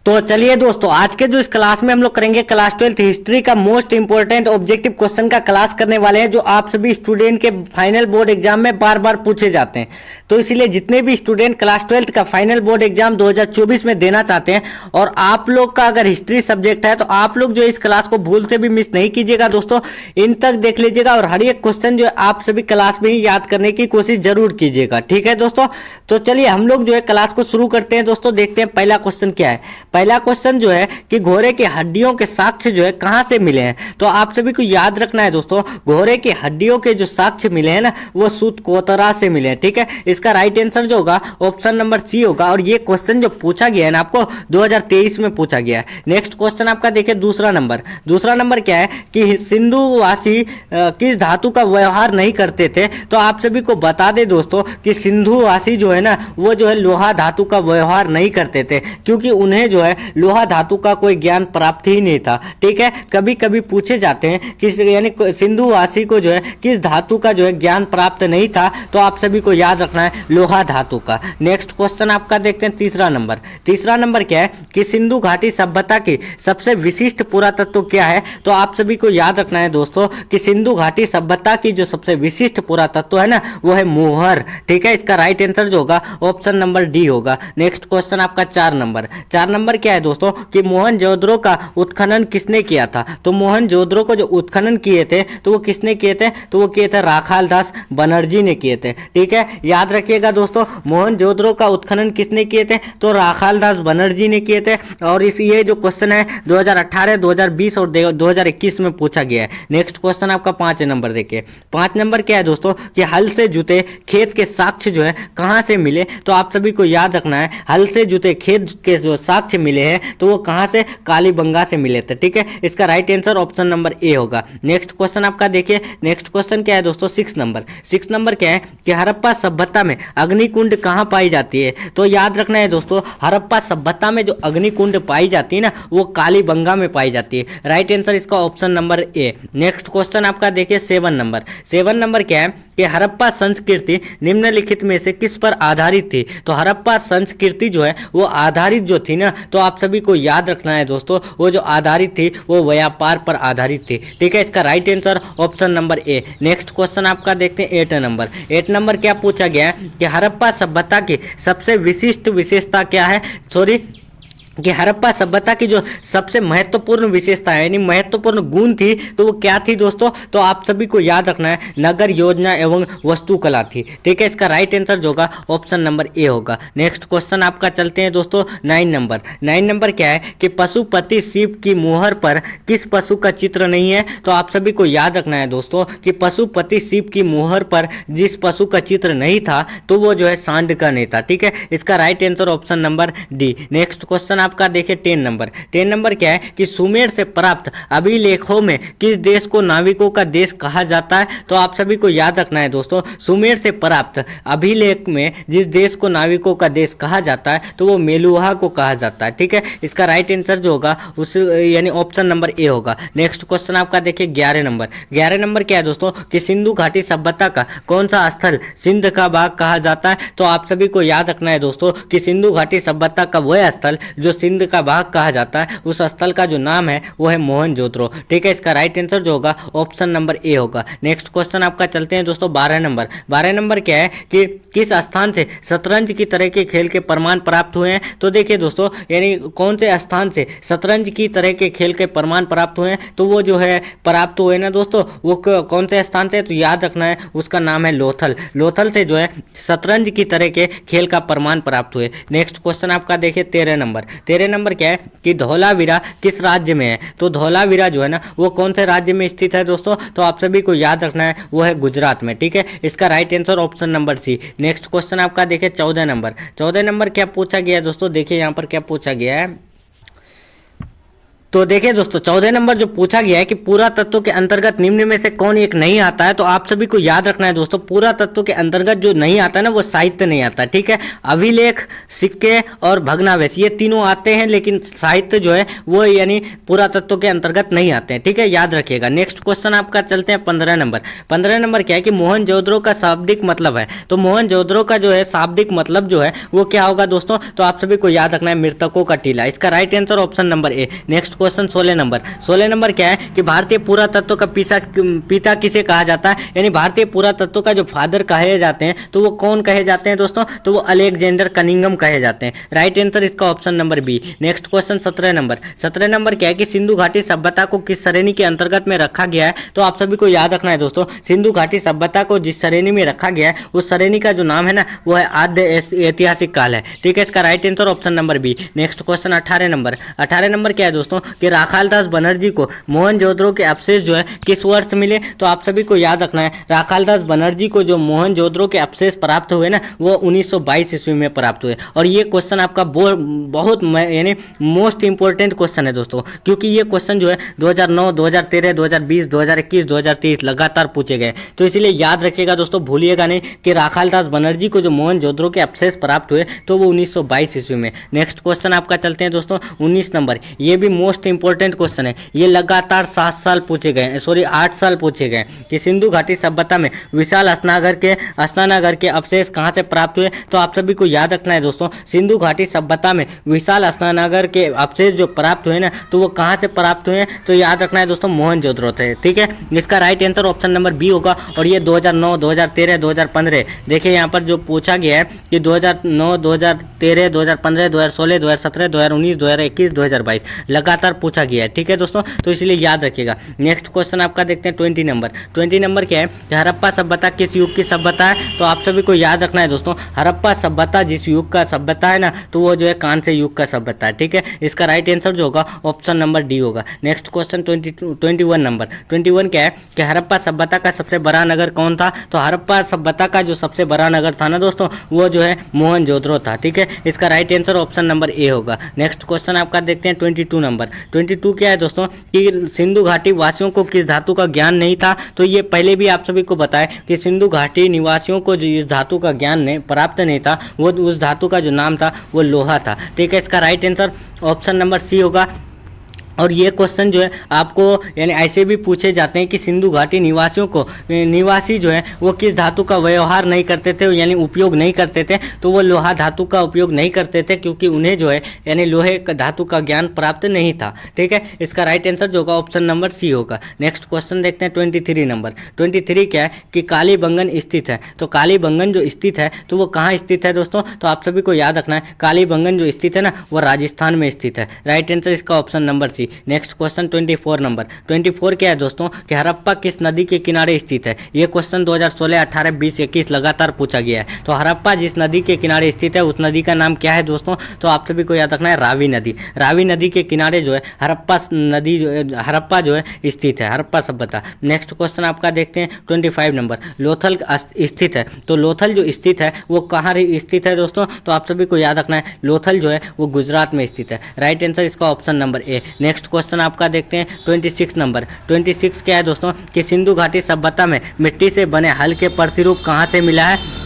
तो चलिए दोस्तों, आज के जो इस क्लास में हम लोग करेंगे क्लास 12th हिस्ट्री का मोस्ट इंपोर्टेंट ऑब्जेक्टिव क्वेश्चन का क्लास करने वाले हैं, जो आप सभी स्टूडेंट के फाइनल बोर्ड एग्जाम में बार बार पूछे जाते हैं। तो इसीलिए जितने भी स्टूडेंट क्लास 12th का फाइनल बोर्ड एग्जाम 2024 में देना चाहते हैं और आप लोग का अगर हिस्ट्री सब्जेक्ट है, तो आप लोग जो इस क्लास को भूल से भी मिस नहीं कीजिएगा दोस्तों, इन तक देख लीजिएगा और हर एक क्वेश्चन जो है आप सभी क्लास में ही याद करने की कोशिश जरूर कीजिएगा। ठीक है दोस्तों, तो चलिए हम लोग जो है क्लास को शुरू करते हैं। दोस्तों देखते हैं पहला क्वेश्चन क्या है। पहला क्वेश्चन जो है कि घोड़े की हड्डियों के साक्ष्य जो है कहां से मिले हैं। तो आप सभी को याद रखना है दोस्तों, घोड़े की हड्डियों के जो साक्ष्य मिले हैं ना, वो सूतकोतरा से मिले हैं। ठीक है, इसका राइट आंसर जो होगा ऑप्शन नंबर सी होगा। और ये क्वेश्चन जो पूछा गया है ना, आपको 2023 में पूछा गया है। नेक्स्ट क्वेश्चन आपका देखिए दूसरा नंबर क्या है कि सिंधुवासी किस धातु का व्यवहार नहीं करते थे। तो आप सभी को बता दें दोस्तों कि सिंधुवासी जो है ना, वो जो है लोहा धातु का व्यवहार नहीं करते थे, क्योंकि उन्हें जो है लोहा धातु का कोई ज्ञान प्राप्त ही नहीं था। ठीक है, कभी कभी पूछे जाते हैं कि यानी सिंधुवासी को जो है किस धातु का जो है ज्ञान प्राप्त नहीं था। तो आप सभी को याद रखना है लोहा धातु का। नेक्स्ट क्वेश्चन आपका देखते हैं तीसरा नंबर क्या है कि सिंधु घाटी सभ्यता की सबसे विशिष्ट पुरातत्व क्या है। तो आप सभी को याद रखना है दोस्तों कि सिंधु घाटी सभ्यता की जो सबसे विशिष्ट पुरातत्व है ना, वो है मोहर। ठीक है, इसका राइट आंसर जो होगा ऑप्शन नंबर डी होगा। नेक्स्ट क्वेश्चन आपका चार नंबर क्या है दोस्तों कि मोहनजोदड़ो का उत्खनन किसने किया था। तो मोहनजोदड़ो को जो उत्खनन किए थे, तो वो किसने किए थे, तो वो किए थे राखाल दास बनर्जी ने किए थे। ठीक है, याद रखिएगा दोस्तों, मोहनजोदड़ो का उत्खनन किसने किए थे, तो राखाल दास बनर्जी ने किए थे। और इस ये जो क्वेश्चन है 2018, 2020 और 2021 में पूछा गया है। नेक्स्ट क्वेश्चन आपका 5 नंबर देखिए। 5 नंबर क्या है दोस्तों कि हल से जुते खेत के साक्ष्य जो है कहां से मिले। तो आप सभी को याद रखना है, हल से जुते खेत के जो साक्ष्य मिले हैं, तो वो कहां से, कालीबंगा से मिले थे। ठीक है, इसका right answer option number A होगा। नेक्स्ट क्वेश्चन आपका देखिए, नेक्स्ट क्वेश्चन क्या है दोस्तों 6 नंबर क्या है कि हड़प्पा सभ्यता में अग्निकुंड कहां पाई जाती है। तो याद रखना है दोस्तों, हड़प्पा सभ्यता में जो अग्निकुंड पाई जाती है ना, वो कालीबंगा में पाई जाती है। राइट आंसर इसका ऑप्शन नंबर ए। नेक्स्ट क्वेश्चन आपका देखिए 7 नंबर क्या है कि हड़प्पा संस्कृति निम्नलिखित में से किस पर आधारित थी। तो हड़प्पा संस्कृति जो है वो आधारित जो थी ना, तो आप सभी को याद रखना है दोस्तों, वो जो आधारित थी वो व्यापार पर आधारित थी। ठीक है, इसका राइट आंसर ऑप्शन नंबर ए। नेक्स्ट क्वेश्चन आपका देखते हैं 8 नंबर क्या पूछा गया है कि हड़प्पा सभ्यता की सबसे विशिष्ट विशेषता क्या है, कि हड़प्पा सभ्यता की जो सबसे महत्वपूर्ण विशेषता है यानी महत्वपूर्ण गुण थी, तो वो क्या थी दोस्तों। तो आप सभी को याद रखना है नगर योजना एवं वास्तुकला थी। ठीक है, इसका राइट आंसर जो होगा ऑप्शन नंबर ए होगा। नेक्स्ट क्वेश्चन आपका चलते हैं दोस्तों 9 नंबर क्या है कि पशुपति शिव की मुहर पर किस पशु का चित्र नहीं है। तो आप सभी को याद रखना है दोस्तों कि पशुपति शिव की मुहर पर जिस पशु का चित्र नहीं था, तो वो जो है सांड का नहीं था। ठीक है, इसका right answer option number D. Next question आपका देखिए 10 नंबर क्या है कि सुमेर से प्राप्त अभिलेखों में किस देश को नाविकों का देश कहा जाता है। तो आप सभी को याद रखना है दोस्तों, सुमेर से प्राप्त अभिलेख में जिस देश को नाविकों का देश कहा जाता है, तो वो मेलुहा को कहा जाता है। ठीक है, इसका राइट आंसर जो होगा उस यानी ऑप्शन नंबर ए होगा। नेक्स्ट क्वेश्चन आपका देखिए 11 नंबर क्या है दोस्तों कि सिंधु घाटी सभ्यता का कौन सा स्थल सिंध का बाग कहा जाता है। तो आप सभी को याद रखना है दोस्तों कि सिंधु घाटी सभ्यता का वह स्थल जो सिंध का बाग कहा जाता है, उस स्थल का जो नाम है वो है मोहनजोदड़ो। ठीक है, इसका राइट आंसर जो होगा ऑप्शन नंबर ए होगा। नेक्स्ट क्वेश्चन आपका चलते हैं दोस्तों 12 नंबर क्या है कि किस स्थान से शतरंज की तरह के खेल के प्रमाण प्राप्त हुए हैं। तो देखिए दोस्तों, यानी कौन से स्थान से शतरंज की तरह के खेल के प्रमाण प्राप्त हुए हैं, तो वो जो है प्राप्त हुए ना दोस्तों, वो कौन से स्थान से, तो याद रखना है उसका नाम है लोथल से जो है शतरंज की तरह के खेल का प्रमाण प्राप्त हुए। नेक्स्ट क्वेश्चन आपका देखिए 13 नंबर क्या है कि धौलावीरा किस राज्य में है। तो धौलावीरा जो है ना, वो कौन से राज्य में स्थित है दोस्तों। तो आप सभी को याद रखना है वो है गुजरात में। ठीक है, इसका right answer option number C. Next question आपका देखिए 14 नंबर क्या पूछा गया है दोस्तों। देखिए यहाँ पर क्या पूछा गया है तो देखिए दोस्तों 14 नंबर जो पूछा गया है कि पूरा तत्व के अंतर्गत निम्न में से कौन एक नहीं आता है, तो आप सभी को याद रखना है दोस्तों, पूरा तत्व के अंतर्गत जो नहीं आता है ना वो साहित्य नहीं आता, ठीक है। अभिलेख, सिक्के और भग्नावशेष ये तीनों आते हैं, लेकिन साहित्य जो है वो यानी पूरा तत्व के अंतर्गत नहीं आते हैं, ठीक है, याद रखिएगा। नेक्स्ट क्वेश्चन आपका चलते हैं 15 नंबर। 15 नंबर क्या है कि मोहनजोदड़ो का शाब्दिक मतलब है, तो मोहनजोदड़ो का जो है शाब्दिक मतलब जो है वो क्या होगा दोस्तों, तो आप सभी को याद रखना है मृतकों का टीला। इसका राइट आंसर ऑप्शन नंबर ए। Next question 16 number. 16 नंबर क्या है कि भारतीय पुरातत्व का पिता किसे कहा जाता है, यानी भारतीय पुरातत्व का जो फादर कहे जाते हैं तो वो कौन कहे जाते हैं दोस्तों, तो वो अलेक्जेंडर कनिंघम कहे जाते हैं। राइट आंसर इसका option number B. Next question 17 number. 17 number क्या है कि सिंधु घाटी सभ्यता को किस श्रेणी के अंतर्गत में रखा गया है, तो आप सभी को याद रखना है दोस्तों, सिंधु घाटी सभ्यता को जिस श्रेणी में रखा गया है उस श्रेणी का जो नाम है ना वो है आद्य ऐतिहासिक काल है, ठीक है। इसका right answer option number B. Next question 18 number. 18 number क्या है दोस्तों कि राखालदास बनर्जी को मोहनजोदड़ो के अवशेष जो है किस वर्ष मिले, तो आप सभी को याद रखना है राखालदास बनर्जी को जो मोहनजोदड़ो के अवशेष प्राप्त हुए ना वो 1922 ईस्वी में प्राप्त हुए। और ये क्वेश्चन आपका बहुत यानी मोस्ट इंपोर्टेंट क्वेश्चन है दोस्तों, क्योंकि ये क्वेश्चन जो है 2009, 2013, 2020, 2021, 2023 लगातार पूछे गए, तो इसीलिए याद रखिएगा दोस्तों, भूलिएगा नहीं कि राखालदास बनर्जी को जो मोहनजोदड़ो के अवशेष प्राप्त हुए तो वो 1922 ईस्वी में। नेक्स्ट क्वेश्चन आपका चलते हैं दोस्तों 19 नंबर। ये भी मोस्ट इंपोर्टेंट क्वेश्चन है, ये लगातार 7 साल पूछे गए, सॉरी 8 साल पूछे गए कि सिंधु घाटी सभ्यता में विशाल स्नानागार के अवशेष कहां से प्राप्त हुए, तो आप सभी को याद रखना है दोस्तों, सिंधु घाटी सभ्यता में विशाल स्नानागार के अवशेष जो प्राप्त हुए ना तो वो कहां से प्राप्त हुए, तो याद रखना है दोस्तों मोहनजोदड़ो से, ठीक है। इसका right answer option number B होगा। और ये 2009, 2013, 2015 देखिए यहाँ पर जो पूछा गया है कि 2009, 2013, 2015, 2016, 2017, 2019, 2021, 2022 लगातार पूछा गया है, ठीक है दोस्तों, तो इसलिए याद रखिएगा। नेक्स्ट क्वेश्चन आपका देखते हैं 20 नंबर। 20 नंबर क्या है कि हड़प्पा सभ्यता किस युग की सभ्यता है, तो आप सभी को याद रखना है दोस्तों, हड़प्पा सभ्यता जिस युग का सभ्यता है ना तो वो जो है कांस्य युग का सभ्यता है, ठीक है। इसका राइट आंसर जो होगा ऑप्शन नंबर डी होगा। Next question 21 number. 21 क्या है कि हड़प्पा सभ्यता का सबसे बड़ा नगर कौन था, तो हड़प्पा सभ्यता का जो सबसे बड़ा नगर था ना दोस्तों वो जो है मोहनजोदड़ो था, ठीक है। इसका right answer option number A होगा। नेक्स्ट क्वेश्चन आपका देखते हैं 22 नंबर। 22 क्या है दोस्तों कि सिंधु घाटी वासियों को किस धातु का ज्ञान नहीं था, तो ये पहले भी आप सभी को बताया कि सिंधु घाटी निवासियों को जो इस धातु का ज्ञान प्राप्त नहीं था वो उस धातु का जो नाम था वो लोहा था, ठीक है। इसका right answer option number C होगा। और ये क्वेश्चन जो है आपको यानी ऐसे भी पूछे जाते हैं कि सिंधु घाटी निवासी जो है वो किस धातु का व्यवहार नहीं करते थे, यानी उपयोग नहीं करते थे, तो वो लोहा धातु का उपयोग नहीं करते थे क्योंकि उन्हें जो है यानी लोहे धातु का ज्ञान प्राप्त नहीं था, ठीक है। इसका राइट आंसर जो होगा ऑप्शन नंबर सी होगा। नेक्स्ट क्वेश्चन देखते हैं 23 नंबर। 23 क्या है कि कालीबंगन स्थित है, तो कालीबंगन जो स्थित है तो वो कहाँ स्थित है दोस्तों, तो आप सभी को याद रखना है कालीबंगन जो स्थित है ना वो राजस्थान में स्थित है। राइट आंसर इसका option number C. Next question 24 number. 24 क्या है दोस्तों कि हड़प्पा किस नदी के किनारे स्थित है, ये क्वेश्चन 2016, 18, 20, 21 लगातार पूछा गया है। तो हड़प्पा जिस नदी के किनारे स्थित है उस नदी का नाम क्या है दोस्तों, तो आप सभी को याद रखना है रावी नदी। रावी नदी के किनारे जो है हड़प्पा जो है स्थित है, हड़प्पा सभ्यता। नेक्स्ट क्वेश्चन आपका देखते हैं 25 नंबर। लोथल स्थित है, तो लोथल जो स्थित है वो कहाँ स्थित है दोस्तों, तो आप सभी को याद रखना है लोथल जो है वो गुजरात में स्थित है। राइट आंसर इसका ऑप्शन नंबर ए। नेक्स्ट क्वेश्चन आपका देखते हैं 26 नंबर। 26 क्या है दोस्तों कि सिंधु घाटी सभ्यता में मिट्टी से बने हल के प्रतिरूप कहाँ से मिला है,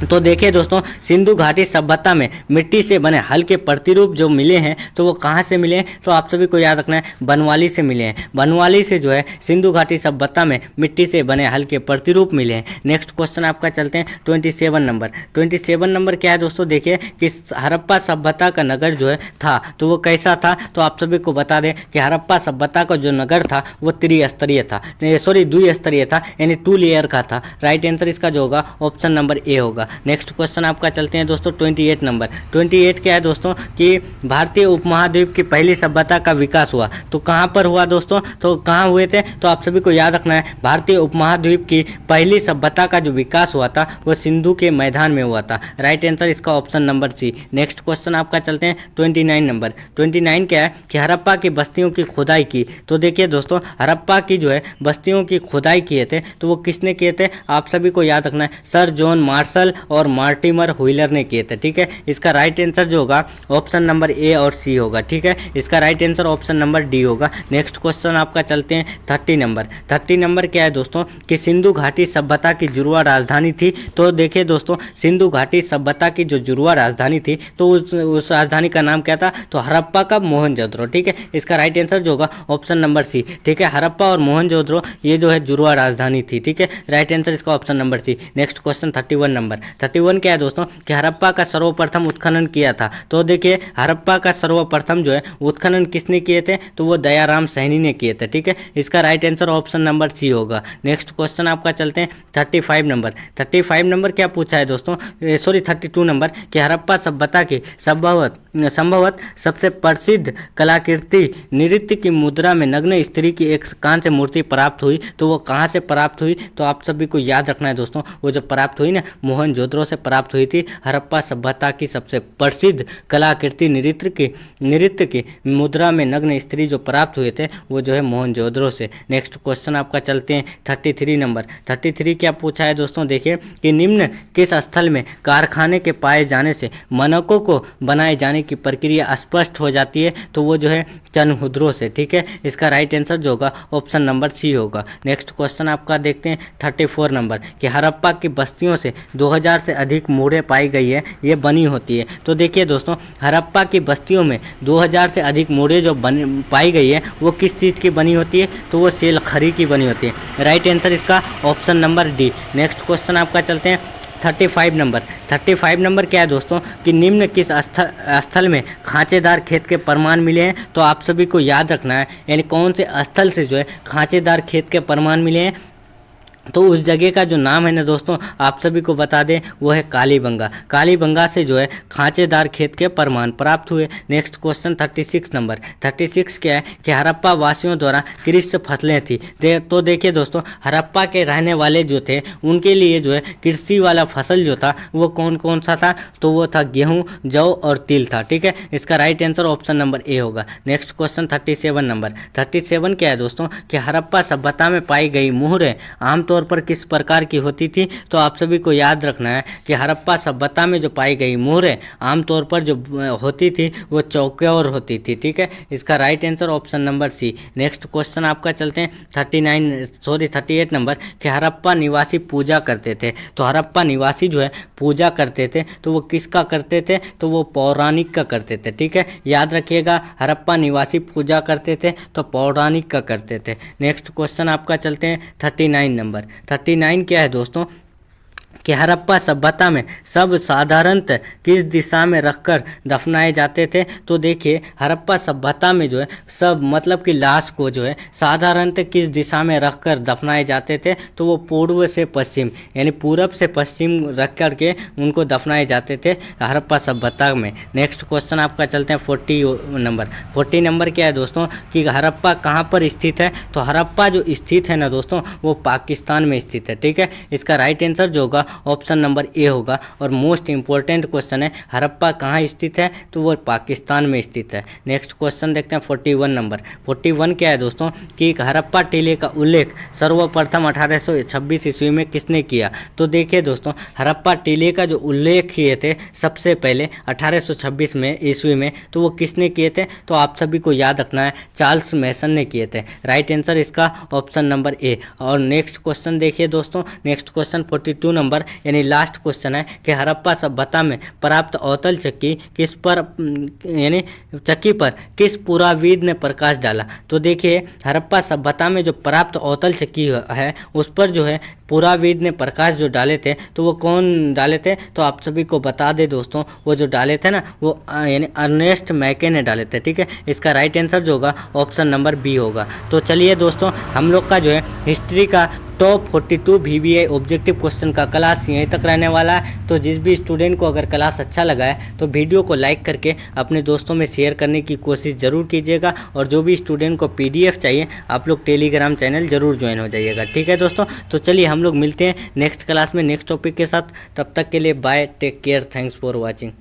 तो देखिए दोस्तों सिंधु घाटी सभ्यता में मिट्टी से बने हल के प्रतिरूप जो मिले हैं तो वो कहाँ से मिले हैं, तो आप सभी को याद रखना है बनवाली से मिले हैं। बनवाली से जो है सिंधु घाटी सभ्यता में मिट्टी से बने हल के प्रतिरूप मिले हैं। नेक्स्ट क्वेश्चन आपका चलते हैं 27 नंबर। 27 नंबर क्या है दोस्तों, देखिए कि हड़प्पा सभ्यता का नगर जो है था तो वो कैसा था, तो आप सभी को बता दें कि हड़प्पा सभ्यता का जो नगर था वो द्विस्तरीय था, यानी 2 लेयर का था। राइट आंसर इसका जो होगा ऑप्शन नंबर ए होगा। नेक्स्ट क्वेश्चन आपका चलते हैं दोस्तों 28 नंबर। 28 क्या है दोस्तों कि भारतीय उपमहाद्वीप की पहली सभ्यता का विकास हुआ, तो कहाँ पर हुआ दोस्तों, तो कहाँ हुए थे, तो आप सभी को याद रखना है भारतीय उपमहाद्वीप की पहली सभ्यता का जो विकास हुआ था वो सिंधु के मैदान में हुआ था। राइट आंसर इसका option number C. Next question आपका चलते हैं 29 नंबर। 29 क्या है कि हड़प्पा की बस्तियों की खुदाई की, तो देखिए दोस्तों हड़प्पा की जो है बस्तियों की खुदाई किए थे तो वो किसने किए थे, आप सभी को याद रखना है सर जॉन मार्शल हसल और मार्टिमर व्हीलर ने किए थे। ठीक है, इसका राइट आंसर जो होगा ऑप्शन नंबर ए और सी होगा। ठीक है, इसका right answer option number D होगा। नेक्स्ट क्वेश्चन आपका चलते हैं 30 नंबर। 30 नंबर क्या है दोस्तों कि सिंधु घाटी सभ्यता की जुड़वा राजधानी थी। तो देखिए दोस्तों, सिंधु घाटी सभ्यता की जो जुड़वा राजधानी थी तो उस राजधानी का नाम क्या था, तो हड़प्पा का मोहनजोदड़ो। ठीक है, इसका राइट आंसर जो होगा ऑप्शन नंबर सी। ठीक है, हड़प्पा और मोहनजोदड़ो ये जो है जुड़वा राजधानी थी। ठीक है, राइट आंसर इसका option number C. Next question 31 number. 31 क्या है दोस्तों कि हड़प्पा का सर्वप्रथम उत्खनन किया था। तो देखिए हड़प्पा का सर्वप्रथम जो है उत्खनन किसने किए थे, तो वो दयाराम सहनी ने किए थे। ठीक है, इसका right answer option number C होगा। नेक्स्ट क्वेश्चन आपका चलते हैं 35 नंबर। 35 नंबर क्या पूछा है दोस्तों, सॉरी 32 नंबर कि हड़प्पा सभ्यता की संभवत सबसे प्रसिद्ध कलाकृति नृत्य की मुद्रा में नग्न स्त्री की एक कांस्य मूर्ति प्राप्त हुई। तो वो कहाँ से प्राप्त हुई, तो आप सभी को याद रखना है दोस्तों, वो जो प्राप्त हुई ना मोहनजोदड़ो से प्राप्त हुई थी। हड़प्पा सभ्यता की सबसे प्रसिद्ध कलाकृति नृत्य की मुद्रा में नग्न स्त्री जो प्राप्त हुए थे वो जो है मोहनजोदड़ो से। नेक्स्ट क्वेश्चन आपका चलते हैं 33 नंबर। 33 क्या पूछा है दोस्तों, देखिए कि निम्न किस स्थल में कारखाने के पाए जाने से मानकों को बनाए जाने की प्रक्रिया स्पष्ट हो जाती है, तो वो जो है चनहुद्रो से। ठीक है, इसका राइट आंसर जो होगा ऑप्शन नंबर सी होगा। नेक्स्ट क्वेश्चन आपका देखते हैं 34 नंबर कि हड़प्पा की बस्तियों से 2000 से अधिक मूढ़ें पाई गई है, ये बनी होती है। तो देखिए दोस्तों, हड़प्पा की बस्तियों में 2000 से अधिक मूढ़ें जो पाई गई है वो किस चीज़ की बनी होती है, तो वो सेल खरी की बनी होती है। राइट आंसर इसका option number D. Next question आपका चलते हैं 35 नंबर। 35 नंबर क्या है दोस्तों कि निम्न किस स्थल में खांचेदार खेत के प्रमाण मिले हैं, तो आप सभी को याद रखना है, यानी कौन से स्थल से जो है खांचेदार खेत के प्रमाण मिले हैं, तो उस जगह का जो नाम है ना दोस्तों आप सभी को बता दें, वो है कालीबंगा। कालीबंगा से जो है खांचेदार खेत के प्रमाण प्राप्त हुए। Next question 36 number. 36 क्या है कि हड़प्पा वासियों द्वारा कृषि फसलें थी। तो देखिए दोस्तों, हड़प्पा के रहने वाले जो थे उनके लिए जो है कृषि वाला फसल जो था वो कौन कौन सा था, तो वो था गेहूँ, जौ और तिल था। ठीक है, इसका right answer option number A होगा। Next question 37 number. 37 क्या है दोस्तों कि हड़प्पा सभ्यता में पाई गई मुहरें आमतौर पर किस प्रकार की होती थी, तो आप सभी को याद रखना है कि हड़प्पा सभ्यता में जो पाई गई मोहरें आमतौर पर जो होती थी वो चौकोर होती थी। ठीक है, इसका right answer option number C. Next question आपका चलते हैं 38 नंबर कि हड़प्पा निवासी पूजा करते थे। तो हड़प्पा निवासी जो है पूजा करते थे, तो वो किसका करते थे, तो वो पौराणिक का करते थे। ठीक है, याद रखिएगा, हड़प्पा निवासी पूजा करते थे तो पौराणिक का करते थे। नेक्स्ट क्वेश्चन आपका चलते हैं 39 नंबर। 39 क्या है दोस्तों कि हड़प्पा सभ्यता में सब साधारणतः किस दिशा में रखकर दफनाए जाते थे। तो देखिए हड़प्पा सभ्यता में जो है सब मतलब कि लाश को जो है साधारणतः किस दिशा में रखकर दफनाए जाते थे, तो वो पूर्व से पश्चिम यानी पूरब से पश्चिम रख कर के उनको दफनाए जाते थे हड़प्पा सभ्यता में। नेक्स्ट क्वेश्चन आपका चलते हैं 40 नंबर। 40 नंबर क्या है दोस्तों कि हड़प्पा कहाँ पर स्थित है, तो हड़प्पा जो स्थित है ना दोस्तों वो पाकिस्तान में स्थित है। ठीक है, इसका राइट आंसर जो होगा ऑप्शन नंबर ए होगा। और मोस्ट इंपॉर्टेंट क्वेश्चन है, हड़प्पा कहाँ स्थित है, तो वो पाकिस्तान में स्थित है। नेक्स्ट क्वेश्चन देखते हैं 41 नंबर। 41 क्या है दोस्तों कि हड़प्पा टीले का उल्लेख सर्वप्रथम 1826 ईस्वी में किसने किया। तो देखिए दोस्तों, हड़प्पा टीले का जो उल्लेख किए थे सबसे पहले 1826 में ईस्वी में, तो वो किसने किए थे, तो आप सभी को याद रखना है, चार्ल्स मैसन ने किए थे। राइट आंसर इसका ऑप्शन नंबर ए। और नेक्स्ट क्वेश्चन देखिए दोस्तों, नेक्स्ट क्वेश्चन 42 नंबर यानी लास्ट क्वेश्चन है कि हड़प्पा सभ्यता में प्राप्त अवतल चक्की किस पर यानी चक्की पर किस पुराविद ने प्रकाश डाला। तो देखिए हड़प्पा सभ्यता में जो प्राप्त अवतल चक्की है उस पर जो है पुराविद ने प्रकाश जो डाले थे, तो वो कौन डाले थे, तो आप सभी को बता दे दोस्तों, वो जो डाले थे ना वो यानी अर्नेस्ट मैके ने डाले थे। ठीक है, इसका राइट आंसर जो होगा ऑप्शन नंबर बी होगा। तो चलिए दोस्तों, हम लोग का जो है हिस्ट्री का टॉप 42 VBA ऑब्जेक्टिव क्वेश्चन का क्लास यहीं तक रहने वाला है। तो जिस भी स्टूडेंट को अगर क्लास अच्छा लगा है तो वीडियो को लाइक करके अपने दोस्तों में शेयर करने की कोशिश ज़रूर कीजिएगा। और जो भी स्टूडेंट को PDF चाहिए आप लोग टेलीग्राम चैनल ज़रूर ज्वाइन हो जाइएगा। ठीक है दोस्तों, तो चलिए हम लोग मिलते हैं नेक्स्ट क्लास में नेक्स्ट टॉपिक के साथ। तब तक के लिए bye, take care, thanks for watching.